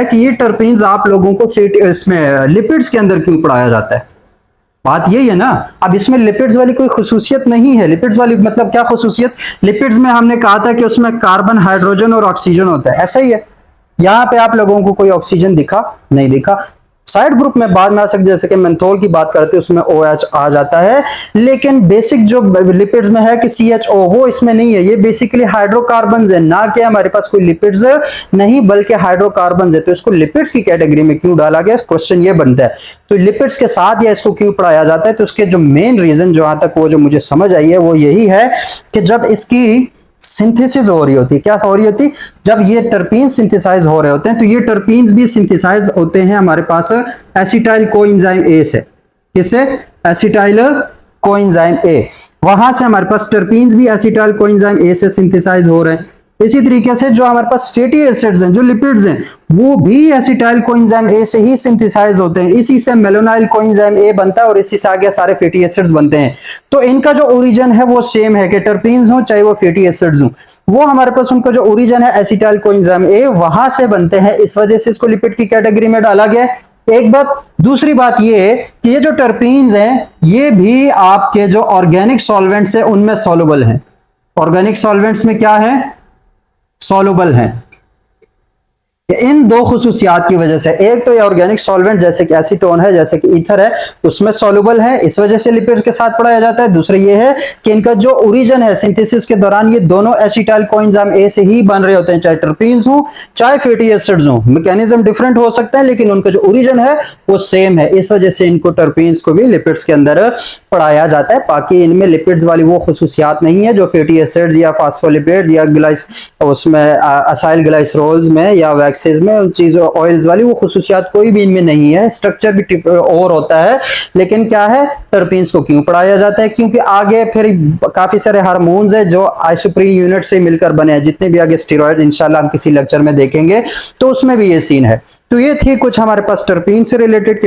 है कि ये टर्पीन्स आप लोगों को इसमें लिपिड्स के अंदर क्यों पढ़ाया जाता है? बात यही है ना। अब इसमें लिपिड्स वाली कोई खुसूसियत नहीं है। लिपिड्स वाली मतलब क्या खुसूसियत? लिपिड्स में हमने कहा था कि उसमें कार्बन, हाइड्रोजन और ऑक्सीजन होता है, ऐसा ही है। यहां पे आप लोगों को कोई ऑक्सीजन दिखा नहीं दिखा। साइड ग्रुप में बाद में आ सकते, जैसे कि मेंथोल की बात करते हैं उसमें OH आ जाता है, लेकिन बेसिक जो लिपिड्स में है कि CHO, वो इसमें नहीं है। ये बेसिकली हाइड्रोकार्बन्स है, ना कि हमारे पास कोई लिपिड्स नहीं बल्कि हाइड्रोकार्बन्स है। तो इसको लिपिड्स की कैटेगरी में क्यों डाला गया, क्वेश्चन ये बनता है। तो लिपिड्स के साथ या इसको क्यों पढ़ाया जाता है? तो उसके जो मेन रीजन जहां तक वो जो मुझे समझ आई है वो यही है कि जब इसकी सिंथेसिस हो रही होती है, क्या हो रही होती? जब ये टर्पीन सिंथेसाइज हो रहे होते हैं, तो ये टर्पीन्स भी सिंथेसाइज होते हैं हमारे पास एसिटाइल कोएंजाइम ए से। किससे? Acetyl coenzyme A. वहां से हमारे पास टर्पीन्स भी एसिटाइल कोएंजाइम ए से सिंथेसाइज हो रहे हैं। इसी तरीके से जो हमारे पास फैटी एसिड्स हैं, जो लिपिड्स हैं, वो भी एसिटाइल कोएंजाइम ए से ही सिंथेसाइज होते हैं। इसी से मेलोनाइल कोएंजाइम ए बनता है और इसी से आगे सारे फैटी एसिड्स बनते हैं। तो इनका जो ओरिजिन है वो सेम है कि टर्पीन्स हो चाहे वो फैटी एसिड्स हो, वो हमारे पास उनका जो ओरिजिन है एसिटाइल कोएंजाइम ए, वहां से बनते हैं। इस वजह से इसको लिपिड की कैटेगरी में डाला गया। एक बात। दूसरी बात ये कि ये जो टर्पीन्स हैं ये भी आपके जो ऑर्गेनिक सॉल्वेंट्स हैं उनमें सॉल्युबल हैं। ऑर्गेनिक सॉल्वेंट्स में क्या है? सॉल्युबल हैं। इन दो खुसूसियात की वजह से, एक तो ये ऑर्गेनिक सॉल्वेंट जैसे कि एसीटोन है, जैसे कि ईथर है, उसमें सॉल्युबल है, इस वजह से लिपिड्स के साथ पढ़ाया जाता है। दूसरा ये है कि इनका जो ओरिजिन है सिंथेसिस के दौरान, ये दोनों एसिटाइल कोएंजाइम ए से ही बन रहे होते हैं, चाहे टर्पीन्स हो चाहे फैटी एसिड्स हो। मैकेनिज्म डिफरेंट हो सकता है लेकिन उनका जो ओरिजिन है वो सेम है। इस वजह से इनको टर्पीन्स को भी लिपिड्स के अंदर पढ़ाया जाता है। बाकी इनमें लिपिड्स वाली वो खुसूसियात नहीं है जो फैटी एसिड्स या फास्फोलिपिड्स या उसमें असाइल ग्लाइसरोल्स में या वैक्सेस में, उन चीजों ऑयल्स वाली वो खुसूसियात कोई भी इनमें नहीं है। स्ट्रक्चर भी और होता है, लेकिन क्या है, टर्पीन्स को क्यों पढ़ाया जाता है? क्योंकि आगे फिर काफी सारे हार्मोन्स है जो आइसोप्रीन यूनिट से मिलकर बने हैं, जितने भी आगे स्टेरॉइड्स इंशाल्लाह हम किसी लेक्चर में देखेंगे तो उसमें भी ये सीन है। तो ये थी कुछ हमारे पास टर्पीन से रिलेटेड